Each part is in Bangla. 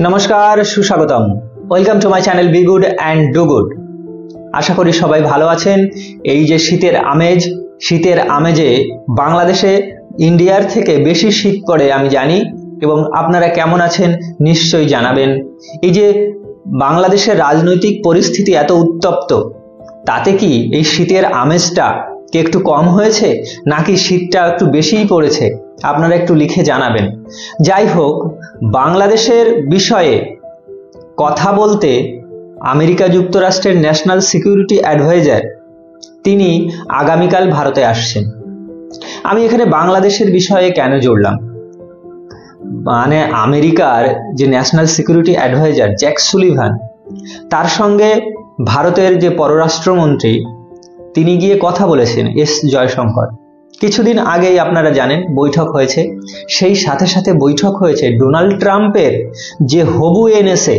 নমস্কার, সুস্বাগতম। Welcome to my channel be good and do good. আশা করি সবাই ভালো আছেন। এই যে শীতের আমেজে বাংলাদেশে ইন্ডিয়ার থেকে বেশি শীত পড়ে আমি জানি, এবং আপনারা কেমন আছেন নিশ্চয়ই জানাবেন। এই যে বাংলাদেশের রাজনৈতিক পরিস্থিতি এত উত্তপ্ত, তাতে কি এই শীতের আমেজটা কি একটু কম হয়েছে, নাকি শীতটা একটু বেশিই পড়েছে? আপনারা একটু লিখে জানাবেন। যাই হোক, বাংলাদেশের বিষয়ে কথা বলতে আমেরিকা যুক্তরাষ্ট্রের ন্যাশনাল সিকিউরিটি অ্যাডভাইজার তিনি আগামীকাল ভারতে আসছেন। আমি এখানে বাংলাদেশের বিষয়ে কেন জুড়লাম, মানে আমেরিকার যে national security adviser Jake Sullivan, তার সঙ্গে ভারতের যে পররাষ্ট্রমন্ত্রী তিনি গিয়ে কথা বলেছেন, এস জয়শঙ্কর। কিছুদিন আগেই আপনারা জানেন বৈঠক হয়েছে। সেই সাথে সাথে বৈঠক হয়েছে ডোনাল্ড ট্রাম্পের যে হবু এনএসএ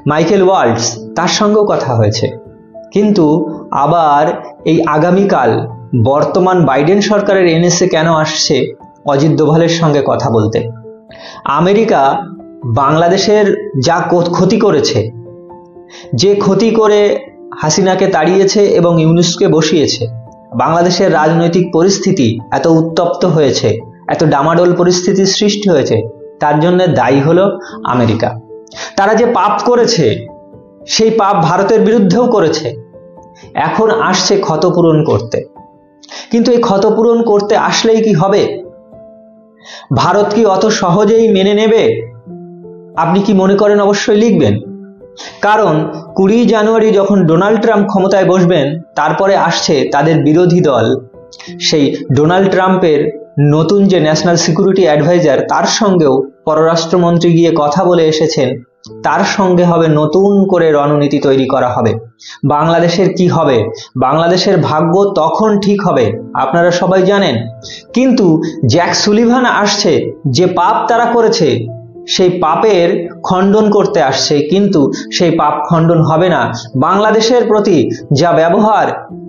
মাইকেল ওয়াল্টস, তার সঙ্গেও কথা হয়েছে। কিন্তু আবার এই আগামীকাল বর্তমান বাইডেন সরকারের এনএসএ কেন আসছে অজিত দোভালের সঙ্গে কথা বলতে? আমেরিকা বাংলাদেশের যা ক্ষতি করেছে, যে ক্ষতি করে হাসিনাকে তাড়িয়েছে এবং ইউনূসকে বসিয়েছে, বাংলাদেশের রাজনৈতিক পরিস্থিতি এত উত্তপ্ত হয়েছে, এত ডামাডোল পরিস্থিতির সৃষ্টি হয়েছে, তার জন্য দায়ী হলো আমেরিকা। তারা যে পাপ করেছে সেই পাপ ভারতের বিরুদ্ধেও করেছে। এখন আসছে ক্ষতপূরণ করতে। কিন্তু এই ক্ষতপূরণ করতে আসলেই কি হবে? ভারত কি অত সহজেই মেনে নেবে? আপনি কি মনে করেন? অবশ্যই লিখবেন। কারণ 20 জানুয়ারি যখন ডোনাল্ড ট্রাম্প ক্ষমতায় বসবেন, তারপরে আসছে তাদের বিরোধী দল, সেই ডোনাল্ড ট্রাম্পের নতুন যে ন্যাশনাল সিকিউরিটি অ্যাডভাইজার, তার সঙ্গেও পররাষ্ট্রমন্ত্রী গিয়ে কথা বলে এসেছেন। তার সঙ্গে হবে নতুন করে রণনীতি তৈরি করা হবে। বাংলাদেশের কি হবে, বাংলাদেশের ভাগ্য তখন ঠিক হবে, আপনারা সবাই জানেন। কিন্তু জ্যাক সুলিভান আসছে, যে পাপ তারা করেছে সেই পাপের খণ্ডন করতে আসছে। কিন্তু সেই পাপ খণ্ডন হবে না। বাংলাদেশের প্রতি যা ব্যবহার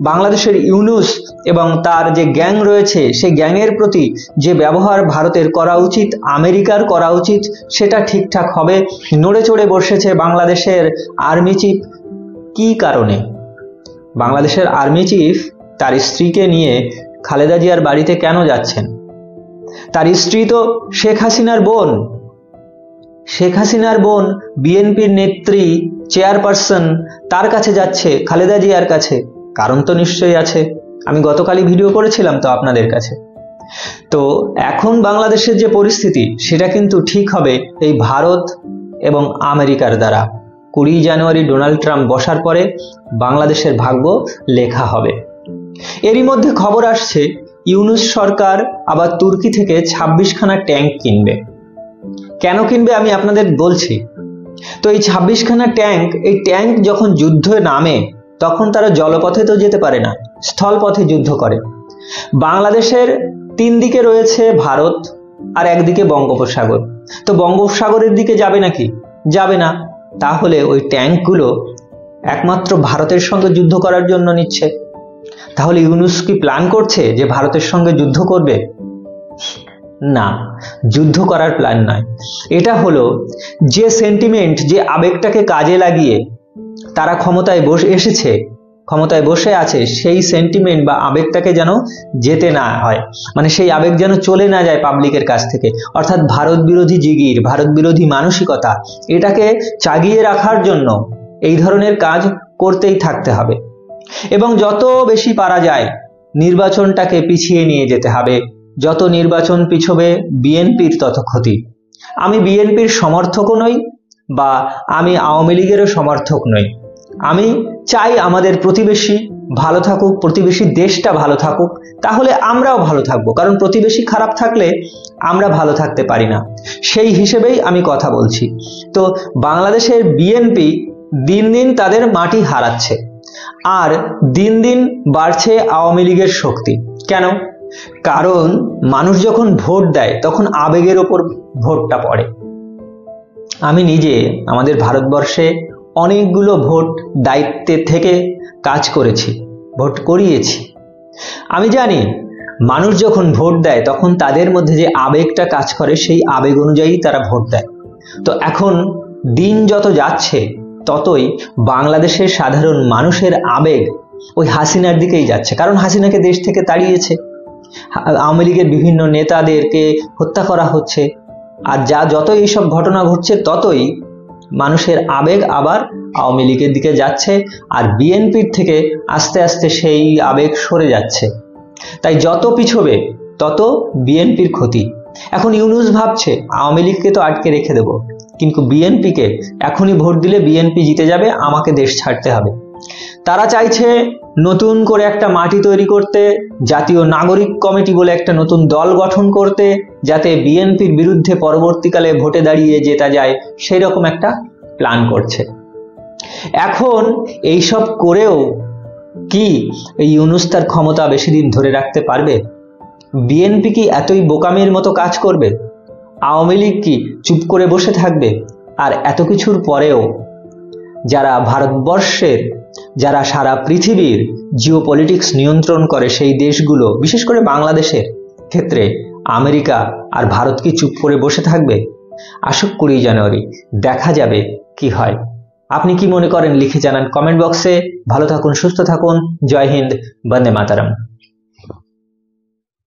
বাংলাদেশের ইউনূস এবং তার যে গ্যাং রয়েছে, সেই গ্যাংয়ের প্রতি যে ব্যবহার ভারতের করা উচিত, আমেরিকার করা উচিত, সেটা ঠিকঠাক হবে। নড়ে চড়ে বসেছে বাংলাদেশের আর্মি চিফ। কি কারণে? বাংলাদেশের আর্মি চিফ তার স্ত্রীকে নিয়ে খালেদা জিয়ার বাড়িতে কেন যাচ্ছেন? তার স্ত্রী তো শেখ হাসিনার বোন। শেখ হাসিনার বোন বিএনপির নেত্রী চেয়ারপারসন, তার কাছে যাচ্ছে, খালেদা জিয়ার কাছে। কারণ তো নিশ্চয়ই আছে। আমি গতকালই ভিডিও করেছিলাম তো আপনাদের কাছে। তো এখন বাংলাদেশের যে পরিস্থিতি, সেটা কিন্তু ঠিক হবে এই ভারত এবং আমেরিকার দ্বারা। 20 জানুয়ারি ডোনাল্ড ট্রাম্প বসার পরে বাংলাদেশের ভাগ্য লেখা হবে। এরই মধ্যে খবর আসছে ইউনূস সরকার আবার তুর্কি থেকে 26খানা ট্যাঙ্ক কিনবে। কেন কিনবে আমি আপনাদের বলছি। তো এই 26খানা ট্যাঙ্ক, এই ট্যাঙ্ক যখন যুদ্ধে নামে তখন তারা জলপথে তো যেতে পারে না, স্থলপথে যুদ্ধ করে। বাংলাদেশের 3 দিকে রয়েছে ভারত, আর একদিকে বঙ্গোপসাগর। তো বঙ্গোপসাগরের দিকে যাবে নাকি? যাবে না। তাহলে ওই ট্যাঙ্কগুলো একমাত্র ভারতের সঙ্গে যুদ্ধ করার জন্য নিচ্ছে। তাহলে ইউনূস কি প্ল্যান করছে যে ভারতের সঙ্গে যুদ্ধ করবে? না, যুদ্ধ করার প্ল্যান নয়। এটা হলো যে সেন্টিমেন্ট, যে আবেগটাকে কাজে লাগিয়ে তারা ক্ষমতায় বসে আছে, সেই সেন্টিমেন্ট বা আবেগটাকে যেন যেতে না হয়, মানে সেই আবেগ যেন চলে না যায় পাবলিকের কাছ থেকে। অর্থাৎ ভারত বিরোধী জিগির, ভারত বিরোধী মানসিকতা, এটাকে চাগিয়ে রাখার জন্য এই ধরনের কাজ করতেই থাকতে হবে। এবং যত বেশি পারা যায় নির্বাচনটাকে পিছিয়ে নিয়ে যেতে হবে। যত নির্বাচন পিছবে বিএনপির তত ক্ষতি। আমি বিএনপির সমর্থকও নই, বা আমি আওয়ামী লীগেরও সমর্থক নই। আমি চাই আমাদের প্রতিবেশী ভালো থাকুক, প্রতিবেশী দেশটা ভালো থাকুক, তাহলে আমরাও ভালো থাকবো। কারণ প্রতিবেশী খারাপ থাকলে আমরা ভালো থাকতে পারি না। সেই হিসেবেই আমি কথা বলছি। তো বাংলাদেশের বিএনপি দিন দিন তাদের মাটি হারাচ্ছে, আর দিন দিন বাড়ছে আওয়ামী লীগের শক্তি। কেন? কারণ মানুষ যখন ভোট দেয় তখন আবেগের ওপর ভোটটা পড়ে। আমি নিজে আমাদের ভারতবর্ষে অনেকগুলো ভোট দায়িত্বে থেকে কাজ করেছি, ভোট করিয়েছি। আমি জানি মানুষ যখন ভোট দেয় তখন তাদের মধ্যে যে আবেগটা কাজ করে, সেই আবেগ অনুযায়ী তারা ভোট দেয়। তো এখন দিন যত যাচ্ছে ততই বাংলাদেশের সাধারণ মানুষের আবেগ ওই হাসিনার দিকেই যাচ্ছে, কারণ হাসিনাকে দেশ থেকে তাড়িয়েছে, আওয়ামী লীগের বিভিন্ন নেতাদেরকে হত্যা করা হচ্ছে, আর যত এইসব ঘটনা ঘটছে ততই মানুষের আবেগ আবার আওয়ামী লীগের দিকে যাচ্ছে, আর বিএনপির থেকে আস্তে আস্তে সেই আবেগ সরে যাচ্ছে। তাই যত পিছবে তত বিএনপির ক্ষতি। এখন ইউনূস ভাবছে আওয়ামী লীগকে তো আটকে রেখে দেব, কিন্তু বিএনপিকে এখনই ভোট দিলে বিএনপি জিতে যাবে, আমাকে দেশ ছাড়তে হবে। তারা চাইছে নতুন করে একটা মাটি তৈরি করতে, জাতীয় নাগরিক কমিটি বলে একটা নতুন দল গঠন করতে, যাতে বিএনপির বিরুদ্ধে পরবর্তীকালে ভোটে দাঁড়িয়ে জেতা যায়, সেই রকম একটা প্ল্যান করছে। এখন এইসব করেও কি এই ইউনূস তার ক্ষমতা বেশি দিন ধরে রাখতে পারবে? বিএনপি কি এতই বোকামির মতো কাজ করবে? আওয়ামী লীগ কি চুপ করে বসে থাকবে? আর এত কিছুর পরেও যারা ভারতবর্ষের, যারা সারা পৃথিবীর জিওপলিটিক্স নিয়ন্ত্রণ করে সেই দেশগুলো, বিশেষ করে বাংলাদেশের ক্ষেত্রে আমেরিকা আর ভারত কি চুপ করে বসে থাকবে? আসুক 20 জানুয়ারি, দেখা যাবে কি হয়। আপনি কি মনে করেন লিখে জানান কমেন্ট বক্সে। ভালো থাকুন, সুস্থ থাকুন। জয় হিন্দ, বন্দে মাতরম।